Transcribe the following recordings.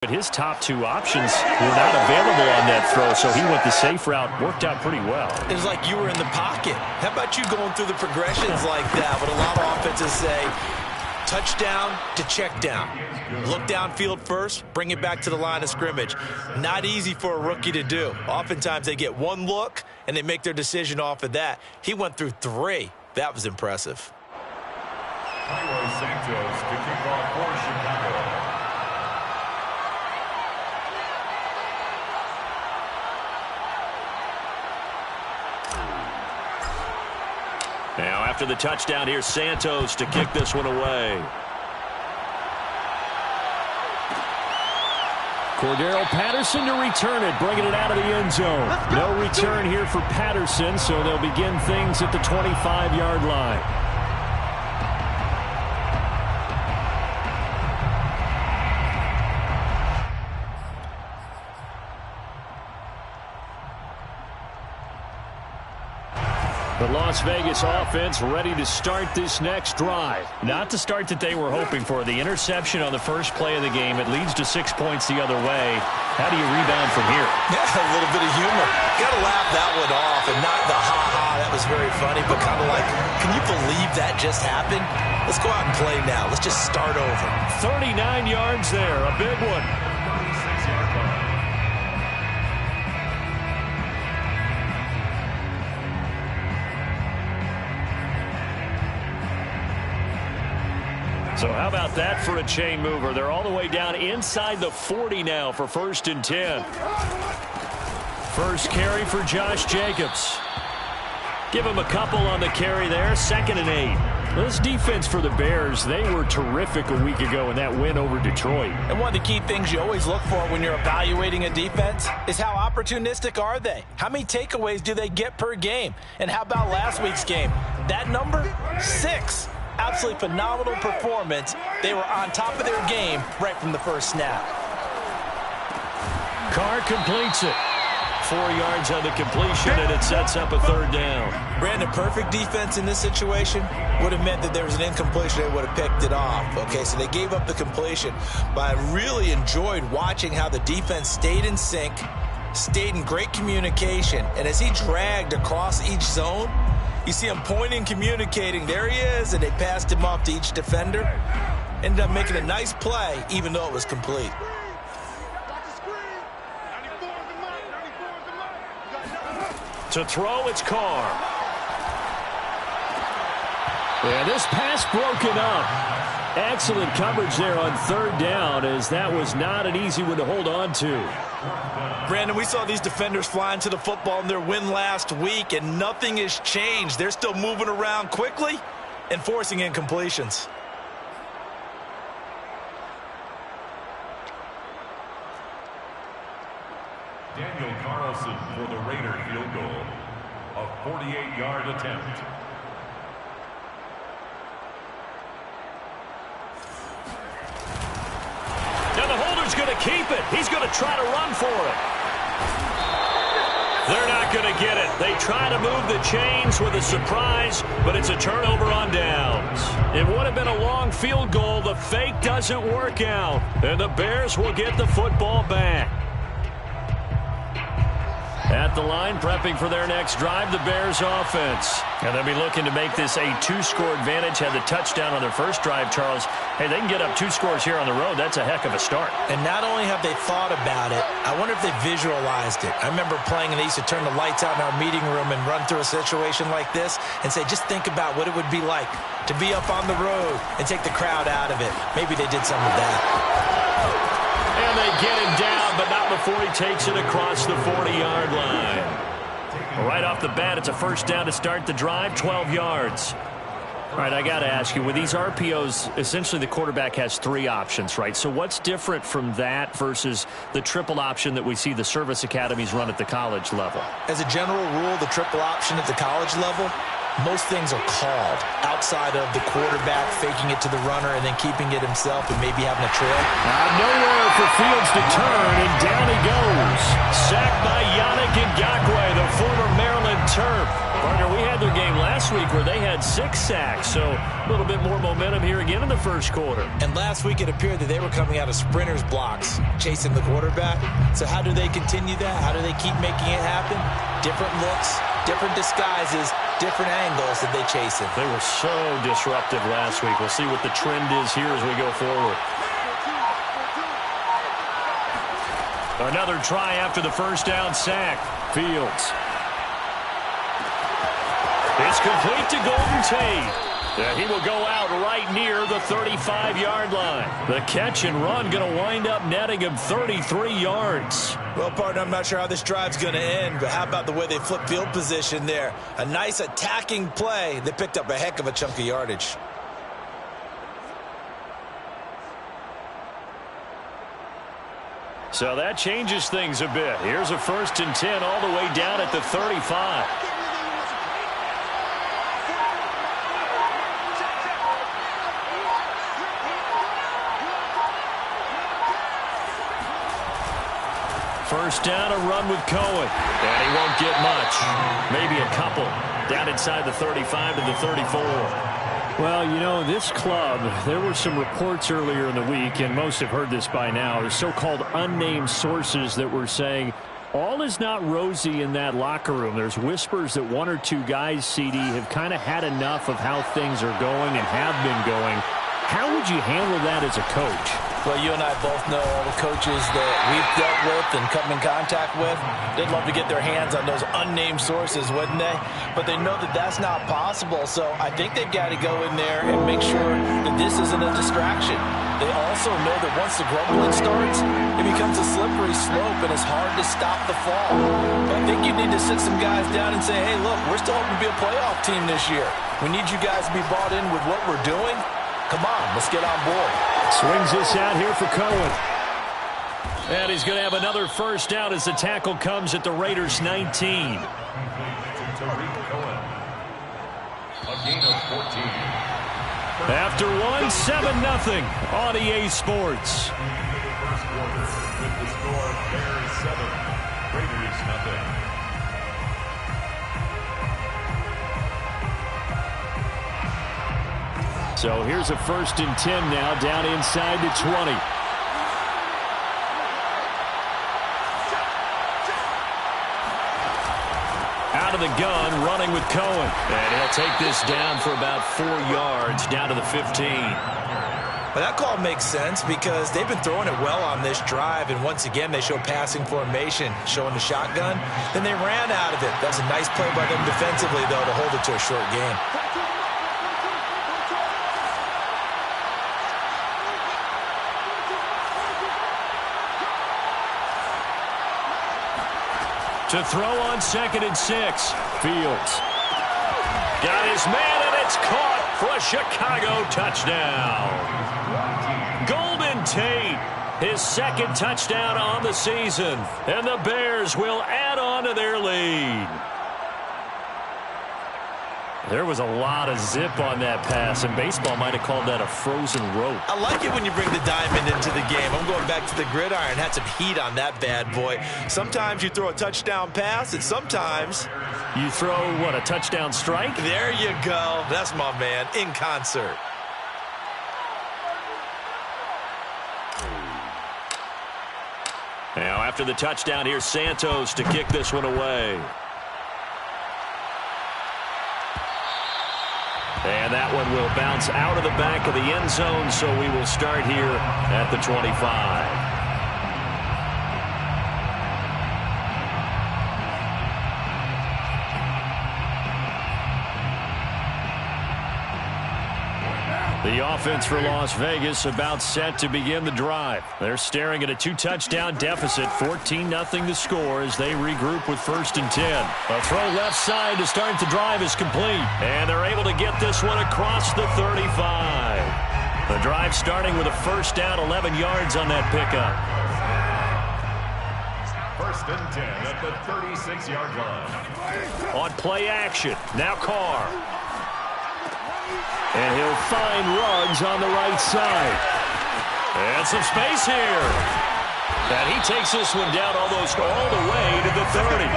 But his top two options were not available on that throw, so he went the safe route. Worked out pretty well. It was like you were in the pocket. How about you going through the progressions like that? But a lot of offenses say touchdown to check down. Look downfield first, bring it back to the line of scrimmage. Not easy for a rookie to do. Oftentimes they get one look, and they make their decision off of that. He went through three. That was impressive. Santos to kick off for Chicago. Now after the touchdown, here's Santos to kick this one away. Cordero Patterson to return it, bringing it out of the end zone. No return here for Patterson, so they'll begin things at the 25-yard line. The Las Vegas offense ready to start this next drive. Not the start that they were hoping for. The interception on the first play of the game. It leads to 6 points the other way. How do you rebound from here? Yeah, a little bit of humor. Got to laugh that one off, and not the ha-ha. That was very funny, but kind of like, can you believe that just happened? Let's go out and play now. Let's just start over. 39 yards there. A big one. So how about that for a chain mover? They're all the way down inside the 40 now for 1st and 10. First carry for Josh Jacobs. Give him a couple on the carry there. 2nd and 8. This defense for the Bears, they were terrific a week ago in that win over Detroit. And one of the key things you always look for when you're evaluating a defense is how opportunistic are they? How many takeaways do they get per game? And how about last week's game? That number? 6. Absolutely phenomenal performance. They were on top of their game right from the first snap. Carr completes it. 4 yards on the completion, and it sets up a 3rd down. Brandon, perfect defense in this situation would have meant that there was an incompletion. They would have picked it off. Okay, so they gave up the completion. But I really enjoyed watching how the defense stayed in sync, stayed in great communication, and as he dragged across each zone, you see him pointing, communicating. There he is, and they passed him off to each defender. Ended up making a nice play, even though it was complete. To throw, it's Carr. Yeah, this pass broken up. Excellent coverage there on 3rd down, as that was not an easy one to hold on to. Brandon, we saw these defenders flying to the football in their win last week, and nothing has changed. They're still moving around quickly and forcing incompletions. Daniel Carlson for the Raider field goal. A 48-yard attempt. Now the holder's going to keep it. He's going to try to run for it. They're not going to get it. They try to move the chains with a surprise, but it's a turnover on downs. It would have been a long field goal. The fake doesn't work out, and the Bears will get the football back. At the line, prepping for their next drive, the Bears offense. And they'll be looking to make this a 2-score advantage. Had the touchdown on their first drive, Charles. Hey, they can get up 2 scores here on the road. That's a heck of a start. And not only have they thought about it, I wonder if they visualized it. I remember playing, and they used to turn the lights out in our meeting room and run through a situation like this and say, just think about what it would be like to be up on the road and take the crowd out of it. Maybe they did some of that. And they get him down, but not before he takes it across the 40-yard line. Right off the bat, it's a 1st down to start the drive, 12 yards. All right, I got to ask you, with these RPOs, essentially the quarterback has 3 options, right? So what's different from that versus the triple option that we see the service academies run at the college level? As a general rule, the triple option at the college level most things are called outside of the quarterback faking it to the runner and then keeping it himself and maybe having a trail. Nowhere for Fields to turn, and down he goes. Sacked by Yannick Ngakoue, the former Maryland Terp. Partner, we had their game last week where they had 6 sacks, so a little bit more momentum here again in the first quarter. And last week it appeared that they were coming out of sprinters blocks, chasing the quarterback. So how do they continue that? How do they keep making it happen? Different looks, different disguises, different angles that they chase it. They were so disruptive last week. We'll see what the trend is here as we go forward. Another try after the first down sack. Fields. It's complete to Golden Tate. He will go out right near the 35-yard line. The catch and run going to wind up netting him 33 yards. Well, partner, I'm not sure how this drive's going to end, but how about the way they flip field position there? A nice attacking play. They picked up a heck of a chunk of yardage. So that changes things a bit. Here's a 1st and 10 all the way down at the 35. First down, a run with Cohen. And he won't get much. Maybe a couple. Down inside the 35 to the 34. Well, you know, this club, there were some reports earlier in the week, and most have heard this by now, the so-called unnamed sources that were saying all is not rosy in that locker room. There's whispers that 1 or 2 guys, CD, have kind of had enough of how things are going and have been going. How would you handle that as a coach? Well, you and I both know all the coaches that we've dealt with and come in contact with. They'd love to get their hands on those unnamed sources, wouldn't they? But they know that that's not possible, so I think they've got to go in there and make sure that this isn't a distraction. They also know that once the grumbling starts, it becomes a slippery slope and it's hard to stop the fall. But I think you need to sit some guys down and say, hey, look, we're still hoping to be a playoff team this year. We need you guys to be bought in with what we're doing. Come on, let's get on board. Swings this out here for Cohen. And he's going to have another first down as the tackle comes at the Raiders' 19. A gain of 14. After 1, 7-0 on EA Sports. First quarter with the score Bears 7, Raiders 0. So here's a 1st and 10 now, down inside the 20. Out of the gun, running with Cohen. And he'll take this down for about 4 yards, down to the 15. Well, that call makes sense because they've been throwing it well on this drive, and once again they show passing formation, showing the shotgun. Then they ran out of it. That's a nice play by them defensively, though, to hold it to a short game. To throw on 2nd and 6. Fields. Got his man, and it's caught for a Chicago touchdown. Golden Tate, his 2nd touchdown on the season. And the Bears will add on to their lead. There was a lot of zip on that pass, and baseball might have called that a frozen rope. I like it when you bring the diamond into the game. I'm going back to the gridiron. Had some heat on that bad boy. Sometimes you throw a touchdown pass, and sometimes you throw, what, a touchdown strike? There you go. That's my man, in concert. Now, after the touchdown, here's Santos to kick this one away. And that one will bounce out of the back of the end zone, so we will start here at the 25. The offense for Las Vegas about set to begin the drive. They're staring at a 2-touchdown deficit, 14-0 the score as they regroup with 1st and 10. A throw left side to start the drive is complete, and they're able to get this one across the 35. The drive starting with a 1st down, 11 yards on that pickup. First and 10 at the 36-yard line. On play action, now Carr. And he'll find Ruggs on the right side. And some space here. And he takes this one down almost all the way to the 30.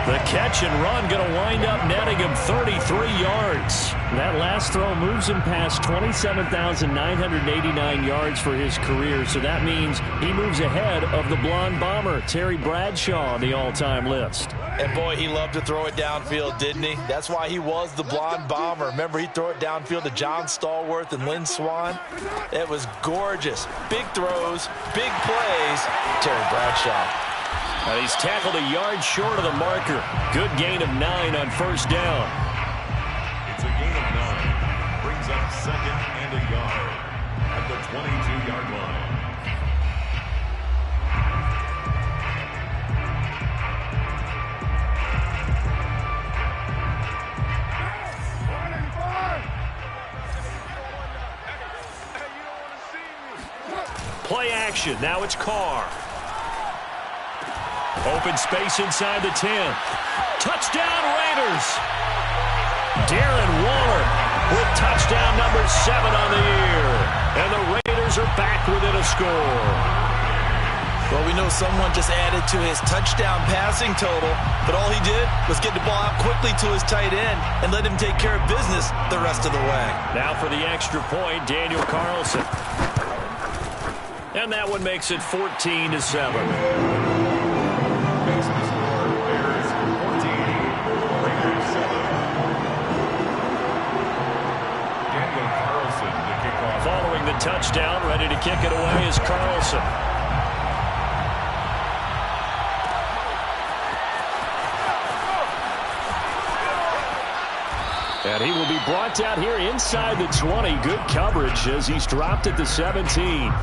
The catch and run going to wind up netting him 33 yards. That last throw moves him past 27,989 yards for his career. So that means he moves ahead of the blonde bomber, Terry Bradshaw, on the all-time list. And boy, he loved to throw it downfield, didn't he? That's why he was the blonde bomber. Remember, he'd throw it downfield to John Stallworth and Lynn Swann. It was gorgeous. Big throws, big plays. Terry Bradshaw. And he's tackled a yard short of the marker. Good gain of 9 on first down. It's a gain of 9. Brings up second and a yard at the 22-yard line. Play action. Now it's Carr. Open space inside the 10. Touchdown, Raiders. Darren Waller with touchdown number 7 on the year. And the Raiders are back within a score. Well, we know someone just added to his touchdown passing total, but all he did was get the ball out quickly to his tight end and let him take care of business the rest of the way. Now for the extra point, Daniel Carlson. And that one makes it 14-7. Makes the score Bears 14, Raiders 7. Daniel Carlson to kick off. Following the touchdown, ready to kick it away is Carlson. And he will be brought down here inside the 20. Good coverage as he's dropped at the 17.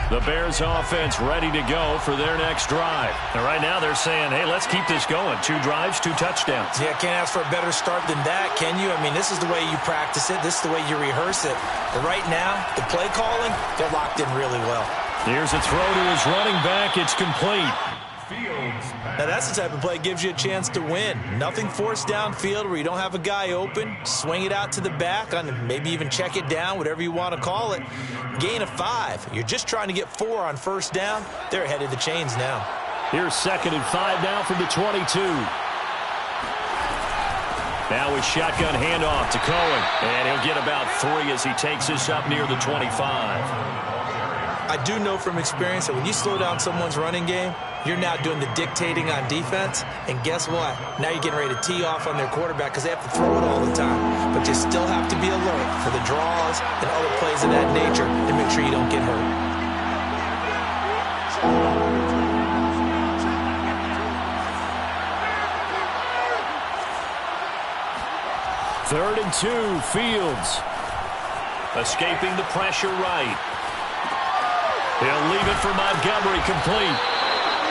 The Bears offense ready to go for their next drive. And right now they're saying, hey, let's keep this going. 2 drives, 2 touchdowns. Yeah, can't ask for a better start than that, can you? I mean, this is the way you practice it. This is the way you rehearse it. But right now, the play calling, they're locked in really well. Here's a throw to his running back. It's complete. Now, that's the type of play that gives you a chance to win. Nothing forced downfield where you don't have a guy open. Swing it out to the back, maybe even check it down, whatever you want to call it. Gain of 5. You're just trying to get 4 on first down. They're ahead of the chains now. Here's 2nd and 5 now from the 22. Now with shotgun handoff to Cohen. And he'll get about 3 as he takes this up near the 25. I do know from experience that when you slow down someone's running game, you're now doing the dictating on defense. And guess what? Now you're getting ready to tee off on their quarterback because they have to throw it all the time. But you still have to be alert for the draws and other plays of that nature to make sure you don't get hurt. Third and 2, Fields. Escaping the pressure right. He'll leave it for Montgomery, complete.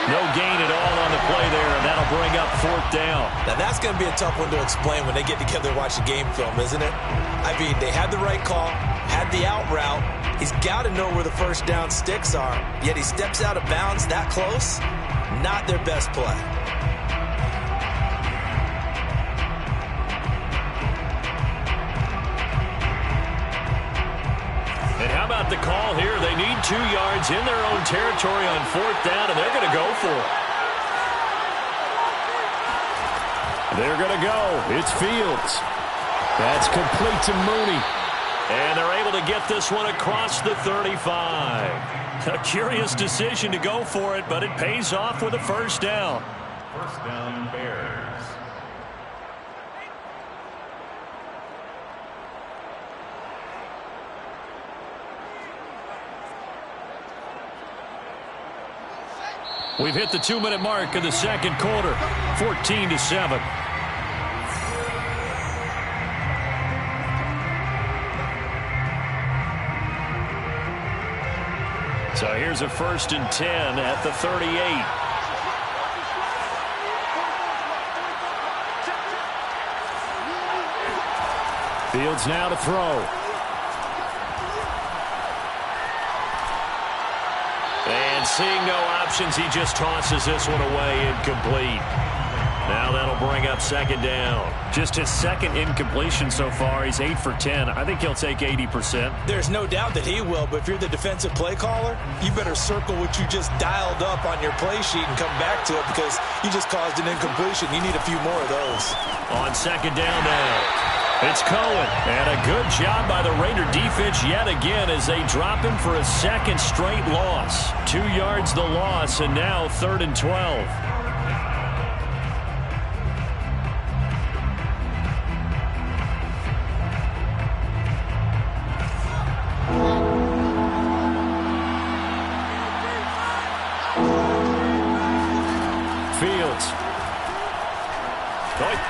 No gain at all on the play there, and that'll bring up 4th down. Now, that's going to be a tough one to explain when they get together and watch the game film, isn't it? I mean, they had the right call, had the out route. He's got to know where the first down sticks are, yet he steps out of bounds that close. Not their best play. And how about the call here? They need 2 yards in their own territory on 4th down, and they're going to go for it. They're going to go. It's Fields. That's complete to Mooney. And they're able to get this one across the 35. A curious decision to go for it, but it pays off with a first down. First down, Bears. We've hit the 2-minute mark of the second quarter, 14-7. So here's a 1st and 10 at the 38. Fields now to throw. And seeing no options, he just tosses this one away, incomplete. Now that'll bring up second down. Just his second incompletion so far. He's 8 for 10. I think he'll take 80%. There's no doubt that he will, but if you're the defensive play caller, you better circle what you just dialed up on your play sheet and come back to it because you just caused an incompletion. You need a few more of those. On second down now. It's Cohen, and a good job by the Raider defense yet again as they drop him for a second straight loss. 2 yards the loss, and now 3rd and 12. Fields.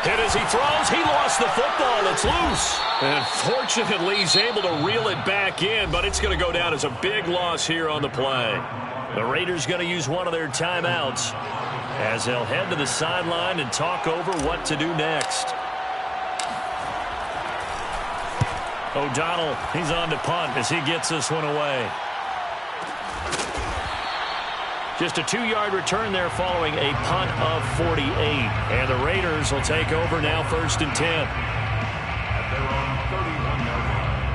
Hit as he throws. He lost the football. It's loose. And fortunately, he's able to reel it back in, but it's going to go down as a big loss here on the play. The Raiders going to use one of their timeouts as they'll head to the sideline and talk over what to do next. O'Donnell, he's on to punt as he gets this one away. Just a 2-yard return there following a punt of 48. And the Raiders will take over now 1st and 10.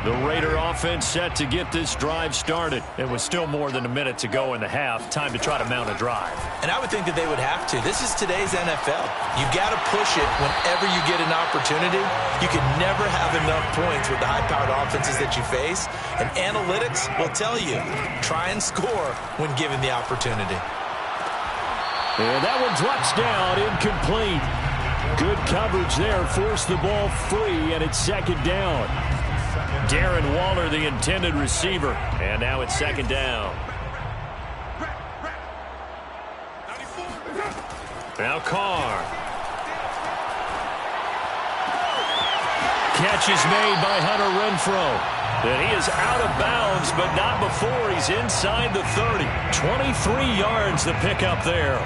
The Raider offense set to get this drive started. It was still more than a minute to go in the half. Time to try to mount a drive. And I would think that they would have to. This is today's NFL. You got to push it whenever you get an opportunity. You can never have enough points with the high-powered offenses that you face. And analytics will tell you, try and score when given the opportunity. And that one drops down, incomplete. Good coverage there, forced the ball free, and it's second down. Darren Waller, the intended receiver. And now it's second down. Now Carr. Catch is made by Hunter Renfrow. And he is out of bounds, but not before he's inside the 30. 23 yards the pickup there.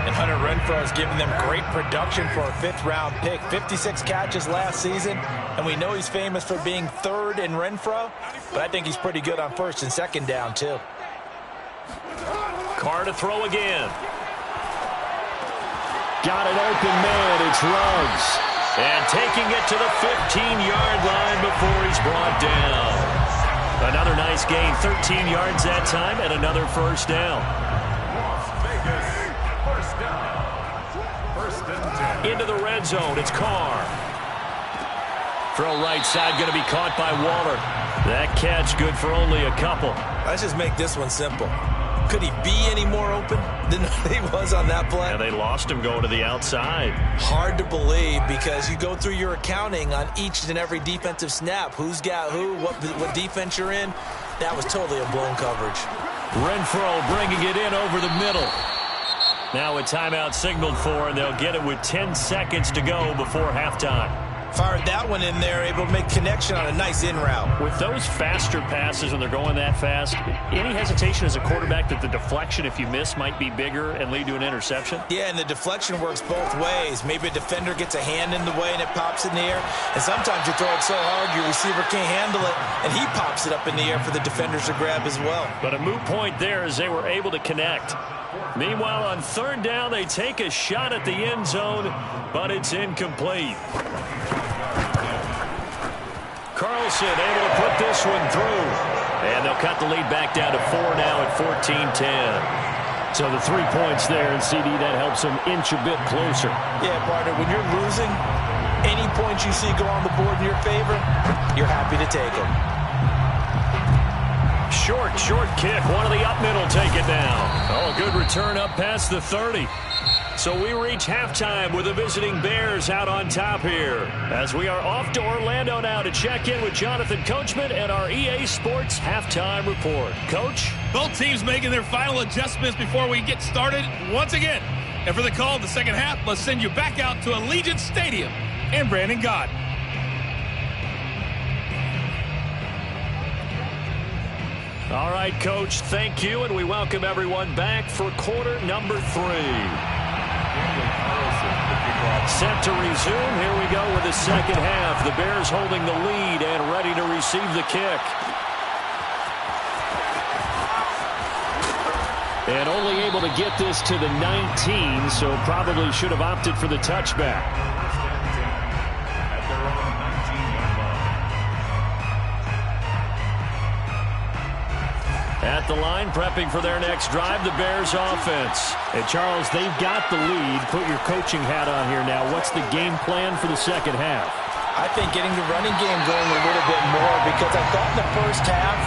And Hunter Renfrow has given them great production for a 5th-round pick. 56 catches last season, and we know he's famous for being 3rd in Renfrow, but I think he's pretty good on 1st and 2nd down, too. Carr to throw again. Got an open man. It's Ruggs. And taking it to the 15-yard line before he's brought down. Another nice gain, 13 yards that time, and another first down. Into the red zone, it's Carr. Throw right side, going to be caught by Waller. That catch good for only a couple. Let's just make this one simple. Could he be any more open than he was on that play? And they lost him going to the outside. Hard to believe because you go through your accounting on each and every defensive snap. Who's got who, what defense you're in. That was totally a blown coverage. Renfrow bringing it in over the middle. Now a timeout signaled for, and they'll get it with 10 seconds to go before halftime. Fired that one in there, able to make connection on a nice in route. With those faster passes when they're going that fast, any hesitation as a quarterback that the deflection, if you miss, might be bigger and lead to an interception? Yeah, and the deflection works both ways. Maybe a defender gets a hand in the way and it pops in the air. And sometimes you throw it so hard your receiver can't handle it, and he pops it up in the air for the defenders to grab as well. But a moot point there as they were able to connect. Meanwhile, on 3rd down, they take a shot at the end zone, but it's incomplete. Carlson able to put this one through. And they'll cut the lead back down to 4 now at 14-10. So the 3 points there, and CD, that helps them inch a bit closer. Yeah, partner, when you're losing, any points you see go on the board in your favor, you're happy to take them. Short kick. One of the up middle take it down. Oh, a good return up past the 30. So we reach halftime with the visiting Bears out on top here. As we are off to Orlando now to check in with Jonathan Coachman and our EA Sports halftime report. Coach? Both teams making their final adjustments before we get started once again. And for the call of the second half, let's send you back out to Allegiant Stadium and Brandon Gott. All right, Coach, thank you, and we welcome everyone back for quarter number 3. Set to resume. Here we go with the second half. The Bears holding the lead and ready to receive the kick. And only able to get this to the 19, so probably should have opted for the touchback. At the line, prepping for their next drive, the Bears offense. And Charles, they've got the lead. Put your coaching hat on here now. What's the game plan for the second half? I think getting the running game going a little bit more, because I thought in the first half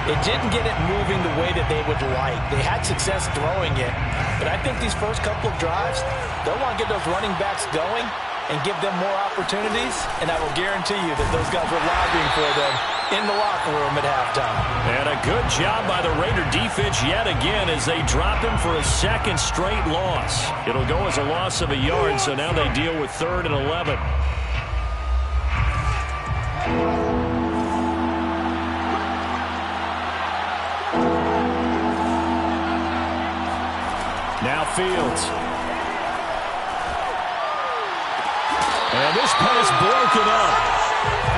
it didn't get it moving the way that they would like. They had success throwing it, but I think these first couple of drives, they'll want to get those running backs going and give them more opportunities, and I will guarantee you that those guys were lobbying for them in the locker room at halftime. And a good job by the Raider defense yet again as they drop him for a second straight loss. It'll go as a loss of a yard, so now they deal with 3rd and 11. Now Fields. And this pass broken up.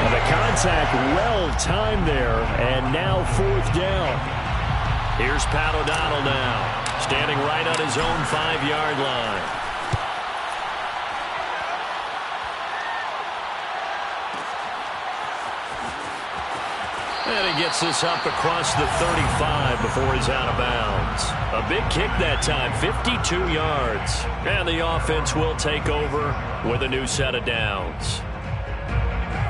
And the contact well timed there. And now 4th down. Here's Pat O'Donnell now. Standing right on his own 5-yard line. And he gets this up across the 35 before he's out of bounds. A big kick that time, 52 yards. And the offense will take over with a new set of downs.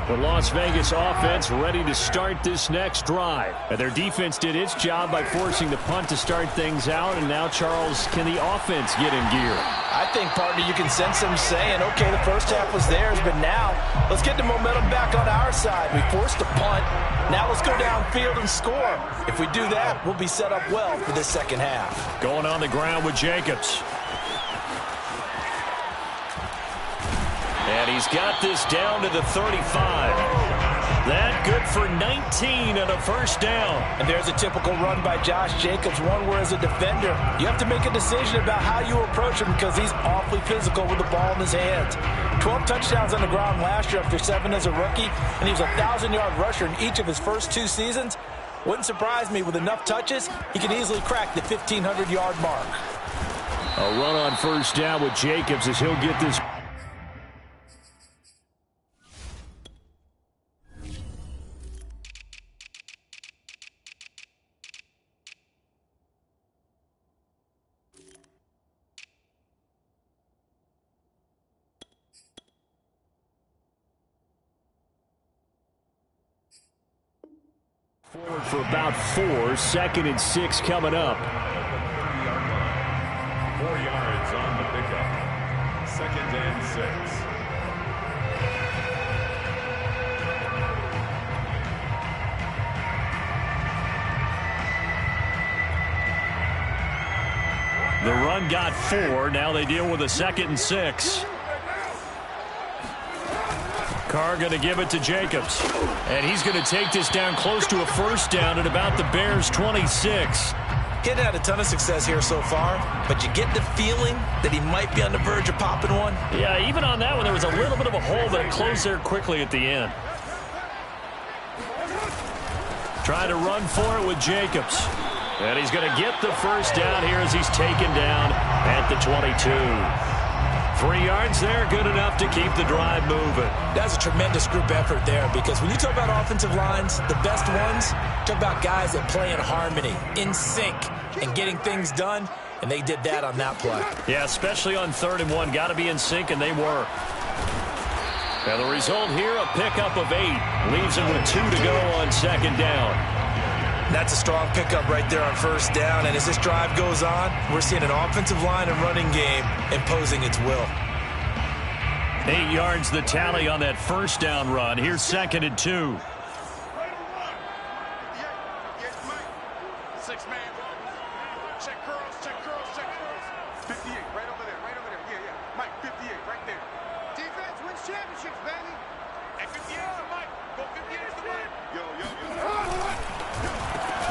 The Las Vegas offense ready to start this next drive. And their defense did its job by forcing the punt to start things out. And now, Charles, can the offense get in gear? I think, partner, you can sense them saying, okay, the first half was theirs, but now let's get the momentum back on our side. We forced a punt. Now let's go downfield and score. If we do that, we'll be set up well for this second half. Going on the ground with Jacobs. And he's got this down to the 35. That good for 19 and a first down. And there's a typical run by Josh Jacobs, one where as a defender, you have to make a decision about how you approach him because he's awfully physical with the ball in his hands. 12 touchdowns on the ground last year after 7 as a rookie, and he was a 1,000-yard rusher in each of his first 2 seasons. Wouldn't surprise me, with enough touches, he could easily crack the 1,500-yard mark. A run on first down with Jacobs as he'll get this. Forward for about 4, 2nd and 6 coming up. 4 yards on the pickup. 2nd and 6. The run got 4. Now they deal with a 2nd and 6. Carr going to give it to Jacobs. And he's going to take this down close to a first down at about the Bears' 26. He's had a ton of success here so far, but you get the feeling that he might be on the verge of popping one. Yeah, even on that one, there was a little bit of a hole, but it closed there quickly at the end. Trying to run for it with Jacobs. And he's going to get the first down here as he's taken down at the 22. 3 yards there, good enough to keep the drive moving. That's a tremendous group effort there, because when you talk about offensive lines, the best ones, talk about guys that play in harmony, in sync, and getting things done, and they did that on that play. Yeah, especially on 3rd and 1. Got to be in sync, and they were. Now the result here, a pickup of 8. Leaves him with 2 to go on 2nd down. That's a strong pickup right there on first down, and as this drive goes on, we're seeing an offensive line and running game imposing its will. 8 yards the tally on that first down run. Here's 2nd and 2. 6-man. Check curls, check curls, check curls. 58, right over there, right over there. Yeah. Mike, 58, right there. Defense wins championships, baby. And 58 is the Mike. Go 58 is the Mike. Yo.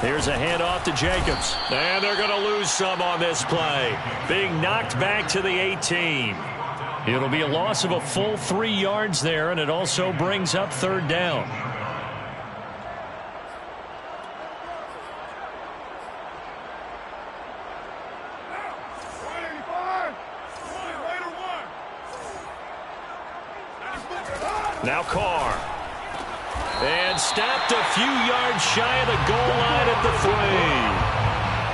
Here's a handoff to Jacobs. And they're going to lose some on this play. Being knocked back to the 18. It'll be a loss of a full 3 yards there, and it also brings up third down. Now Carr. And stopped a few yards shy of the goal line at the 3.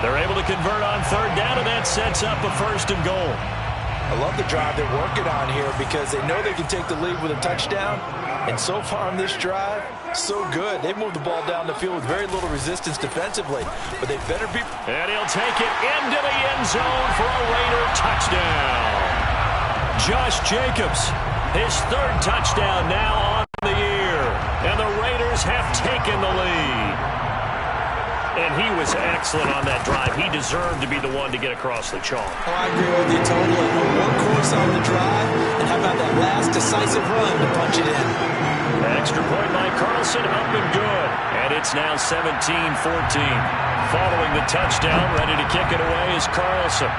They're able to convert on third down, and that sets up a 1st and goal. I love the drive they're working on here because they know they can take the lead with a touchdown. And so far on this drive, so good. They've moved the ball down the field with very little resistance defensively. But they better be... And he'll take it into the end zone for a Raider touchdown. Josh Jacobs, his 3rd touchdown now on the year. And the Raiders have taken the lead. And he was excellent on that drive. He deserved to be the one to get across the chalk. Oh, I agree with you totally. A workhorse on the drive. And how about that last decisive run to punch it in? Extra point by Carlson, up and good. And it's now 17-14. Following the touchdown, ready to kick it away is Carlson.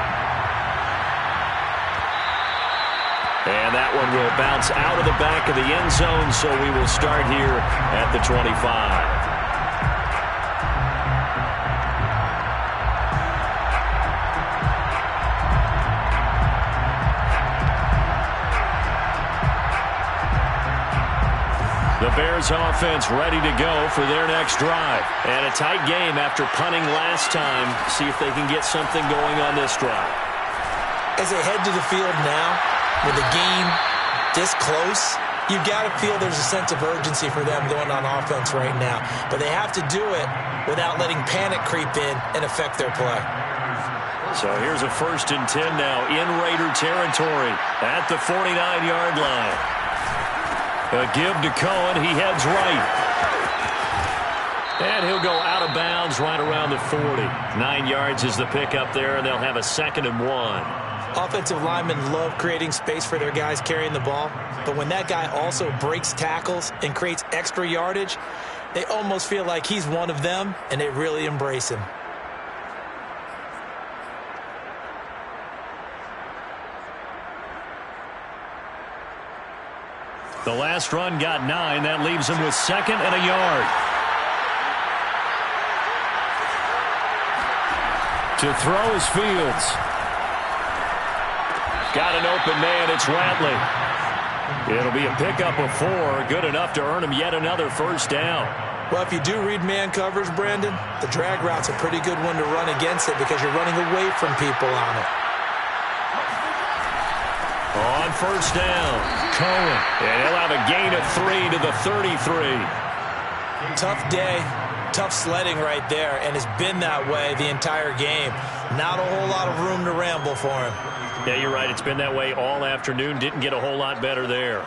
And that one will bounce out of the back of the end zone, so we will start here at the 25. The Bears offense ready to go for their next drive. And a tight game after punting last time. See if they can get something going on this drive. As they head to the field now, with the game this close, you've got to feel there's a sense of urgency for them going on offense right now. But they have to do it without letting panic creep in and affect their play. So here's a 1st and 10 now in Raider territory at the 49-yard line. A give to Cohen. He heads right. And he'll go out of bounds right around the 40. 9 yards is the pickup there, and they'll have a 2nd and 1. Offensive linemen love creating space for their guys carrying the ball. But when that guy also breaks tackles and creates extra yardage, they almost feel like he's one of them, and they really embrace him. The last run got 9. That leaves him with 2nd and a yard. To throw is Fields. Got an open man. It's Ratley. It'll be a pickup of 4. Good enough to earn him yet another 1st down. Well, if you do read man coverage, Brandon, the drag route's a pretty good one to run against it because you're running away from people on it. On 1st down, Cohen. And he'll have a gain of 3 to the 33. Tough day, tough sledding right there, and it's been that way the entire game. Not a whole lot of room to ramble for him. Yeah, you're right. It's been that way all afternoon. Didn't get a whole lot better there.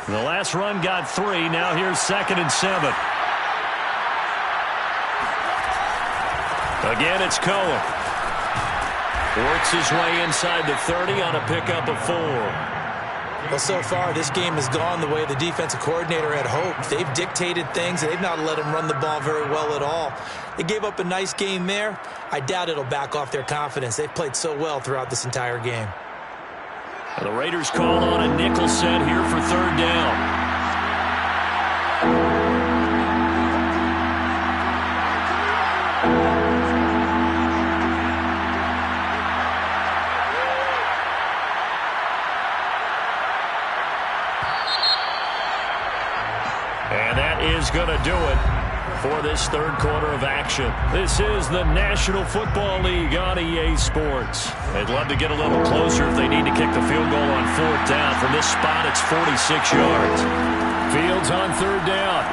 The last run got 3. Now here's 2nd and 7. Again, it's Cohen. Works his way inside the 30 on a pickup of 4. Well, so far, this game has gone the way the defensive coordinator had hoped. They've dictated things, and they've not let him run the ball very well at all. They gave up a nice game there. I doubt it'll back off their confidence. They've played so well throughout this entire game. The Raiders call on a nickel set here for 3rd down. And that is going to do it for this 3rd quarter of action. This is the National Football League on EA Sports. They'd love to get a little closer if they need to kick the field goal on 4th down. From this spot, it's 46 yards. Fields on 3rd down.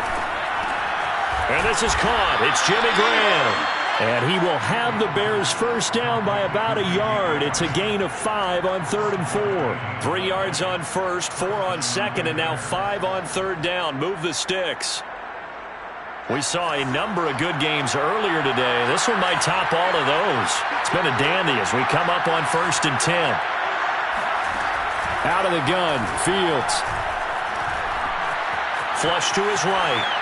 And this is caught. It's Jimmy Graham. And he will have the Bears 1st down by about a yard. It's a gain of 5 on 3rd and 4. 3 yards on 1st, 4 on 2nd, and now 5 on 3rd down. Move the sticks. We saw a number of good games earlier today. This one might top all of those. It's been a dandy as we come up on 1st and 10. Out of the gun, Fields. Flush to his right.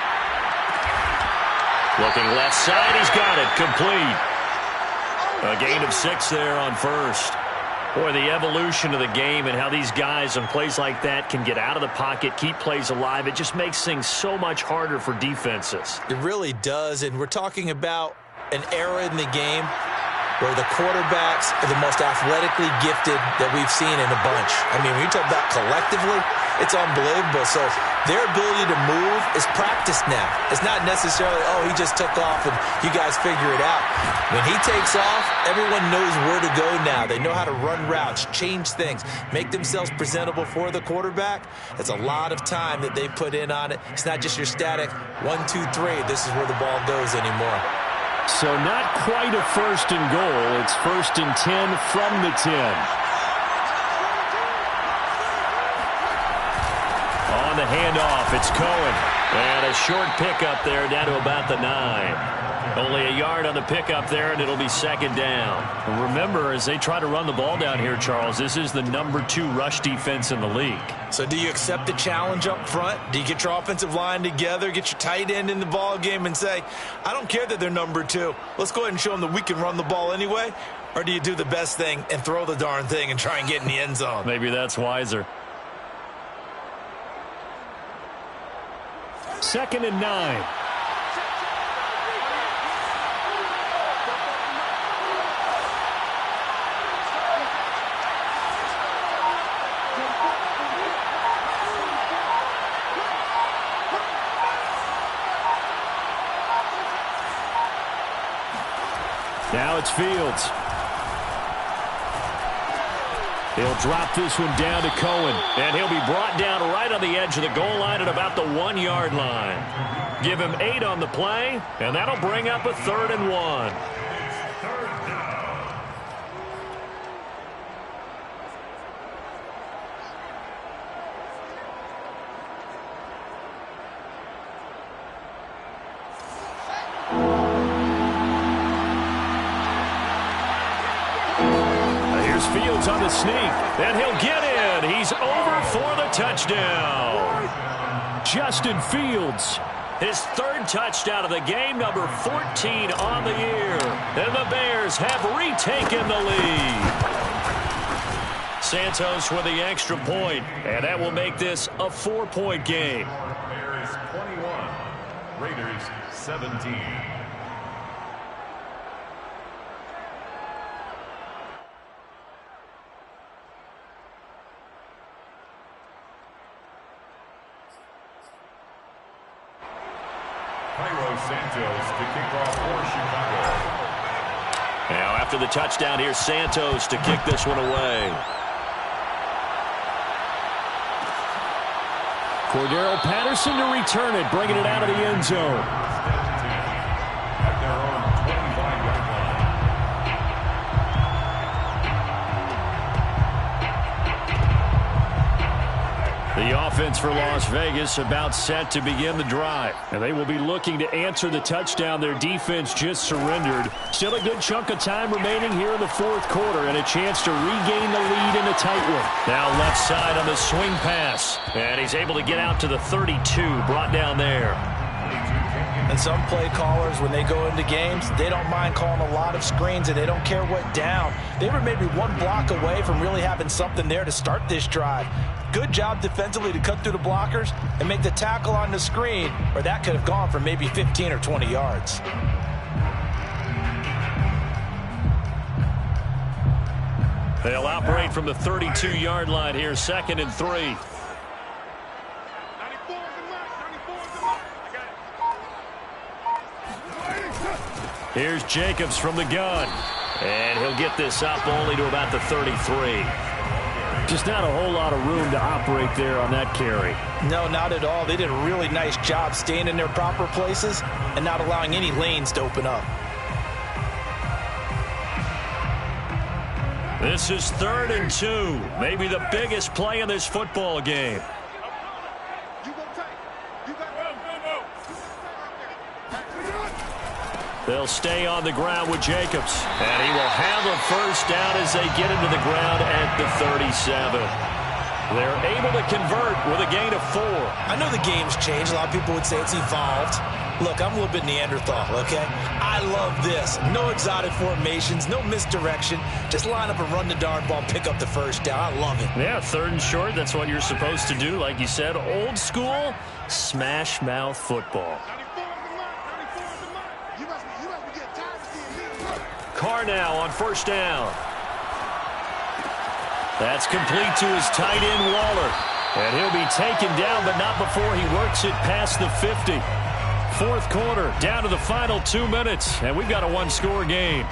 Looking left side, he's got it, complete. A gain of 6 there on first. Boy, the evolution of the game and how these guys on plays like that can get out of the pocket, keep plays alive, it just makes things so much harder for defenses. It really does, and we're talking about an era in the game where the quarterbacks are the most athletically gifted that we've seen in a bunch. I mean, when you talk about collectively, it's unbelievable. So their ability to move is practiced now. It's not necessarily, oh, he just took off and you guys figure it out. When he takes off, everyone knows where to go now. They know how to run routes, change things, make themselves presentable for the quarterback. It's a lot of time that they put in on it. It's not just your static 1, 2, 3. This is where the ball goes anymore. So not quite a 1st and goal. It's 1st and 10 from the 10. On the handoff, it's Cohen. And a short pickup there down to about the 9. Only a yard on the pickup there, and it'll be 2nd down. And remember, as they try to run the ball down here, Charles, this is the number 2 rush defense in the league. So do you accept the challenge up front? Do you get your offensive line together, get your tight end in the ball game and say, I don't care that they're number 2. Let's go ahead and show them that we can run the ball anyway? Or do you do the best thing and throw the darn thing and try and get in the end zone? Maybe that's wiser. 2nd and 9. Now it's Fields. He'll drop this one down to Cohen, and he'll be brought down right on the edge of the goal line at about the 1-yard line. Give him 8 on the play, and that'll bring up a 3rd and 1. Fields on the sneak, and he'll get in. He's over for the touchdown. Justin Fields, his 3rd touchdown of the game, number 14 on the year. And the Bears have retaken the lead. Santos with the extra point, and that will make this a 4-point game. Bears 21, Raiders 17. Santos to kick off for Chicago. Now after the touchdown, here's Santos to kick this one away. Cordero Patterson to return it, bringing it out of the end zone. At their own 25-yard line. The offense for Las Vegas about set to begin the drive. And they will be looking to answer the touchdown their defense just surrendered. Still a good chunk of time remaining here in the 4th quarter and a chance to regain the lead in a tight one. Now left side on the swing pass. And he's able to get out to the 32, brought down there. And some play callers, when they go into games, they don't mind calling a lot of screens, and they don't care what down. They were maybe 1 block away from really having something there to start this drive. Good job defensively to cut through the blockers and make the tackle on the screen, or that could have gone for maybe 15 or 20 yards. They'll operate from the 32-yard line here, 2nd and 3. Here's Jacobs from the gun. And he'll get this up only to about the 33. Just not a whole lot of room to operate there on that carry. No, not at all. They did a really nice job staying in their proper places and not allowing any lanes to open up. This is 3rd and 2. Maybe the biggest play in this football game. They'll stay on the ground with Jacobs. And he will have a 1st down as they get into the ground at the 37. They're able to convert with a gain of 4. I know the game's changed. A lot of people would say it's evolved. Look, I'm a little bit Neanderthal, okay? I love this. No exotic formations, no misdirection. Just line up and run the darn ball, pick up the first down. I love it. Yeah, 3rd and short. That's what you're supposed to do. Like you said, old school smash mouth football. Carr now on 1st down. That's complete to his tight end, Waller. And he'll be taken down, but not before he works it past the 50. 4th quarter, down to the final 2 minutes, and we've got a 1-score game.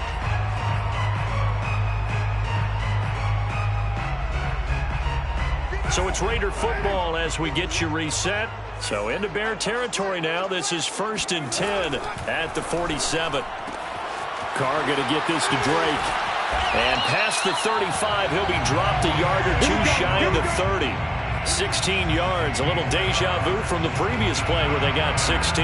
So it's Raider football as we get you reset. So into Bear territory now. This is 1st and 10 at the 47. Carr going to get this to Drake. And past the 35, he'll be dropped a yard or 2 shy of the 30. 16 yards, a little deja vu from the previous play where they got 16.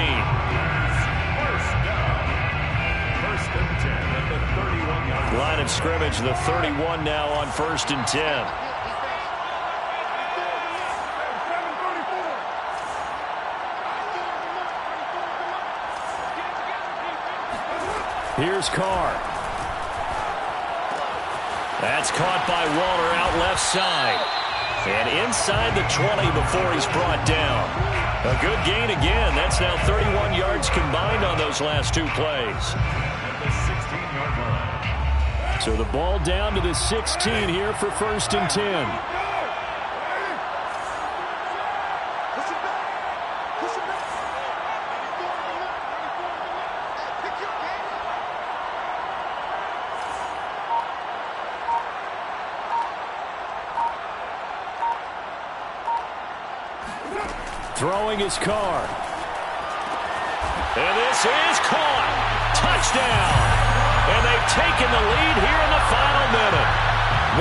First and 10 at the 31-yard line. Line of scrimmage, the 31 now on 1st and 10. Here's Carr. That's caught by Waller out left side. And inside the 20 before he's brought down. A good gain again. That's now 31 yards combined on those last 2 plays. At the 16-yard line. So the ball down to the 16 here for 1st and 10. Throwing his Carr. And this is caught. Touchdown. And they've taken the lead here in the final minute.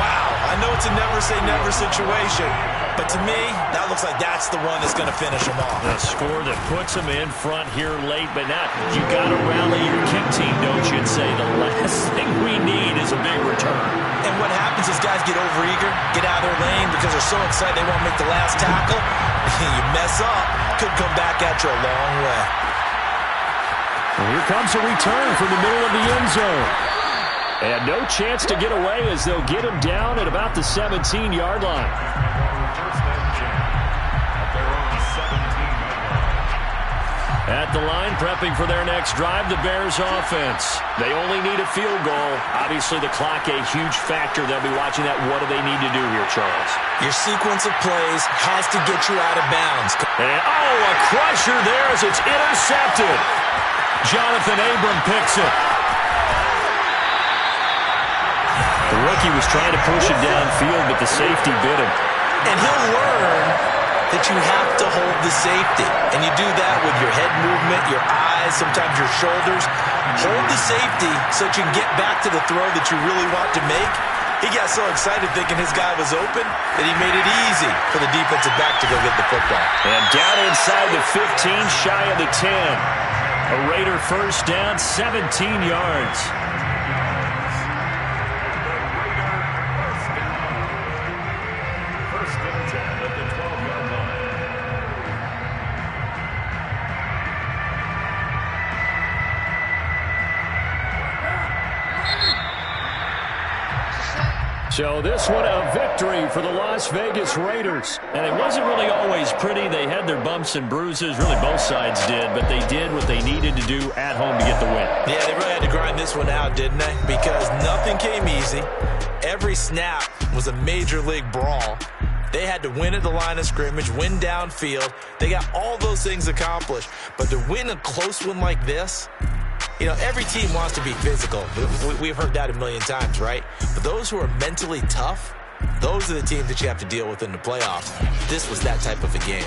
Wow, I know it's a never-say-never situation, but to me, that looks like that's the one that's going to finish them off. A score that puts them in front here late, but not. You got to rally your kick team, don't you, and say the last thing we need is a big return. And what happens is guys get overeager, get out of their lane because they're so excited they want to make the last tackle. You mess up, could come back at you a long way. And here comes a return from the middle of the end zone. And no chance to get away as they'll get him down at about the 17-yard line. First and 10 at their own 17-yard line. At the line, prepping for their next drive, the Bears offense. They only need a field goal. Obviously, the clock a huge factor. They'll be watching that. What do they need to do here, Charles? Your sequence of plays has to get you out of bounds. And, a crusher there as it's intercepted. Jonathan Abram picks it. The rookie was trying to push it downfield, but the safety bit him. And he'll learn that you have to hold the safety. And you do that with your head movement, your eyes, sometimes your shoulders. Hold the safety so that you can get back to the throw that you really want to make. He got so excited thinking his guy was open that he made it easy for the defensive back to go get the football. And down inside the 15, shy of the 10. A Raider first down, 17 yards. First and 10 at the 12-yard line. So this one a victory for the Las Vegas Raiders. And it wasn't really always pretty. They had their bumps and bruises. Really both sides did. But they did what they needed to do at home to get the win. Yeah, they really had to grind this one out, didn't they? Because nothing came easy. Every snap was a major league brawl. They had to win at the line of scrimmage, win downfield. They got all those things accomplished. But to win a close one like this, you know, every team wants to be physical. We've heard that a million times, right? But those who are mentally tough, those are the teams that you have to deal with in the playoffs. This was that type of a game.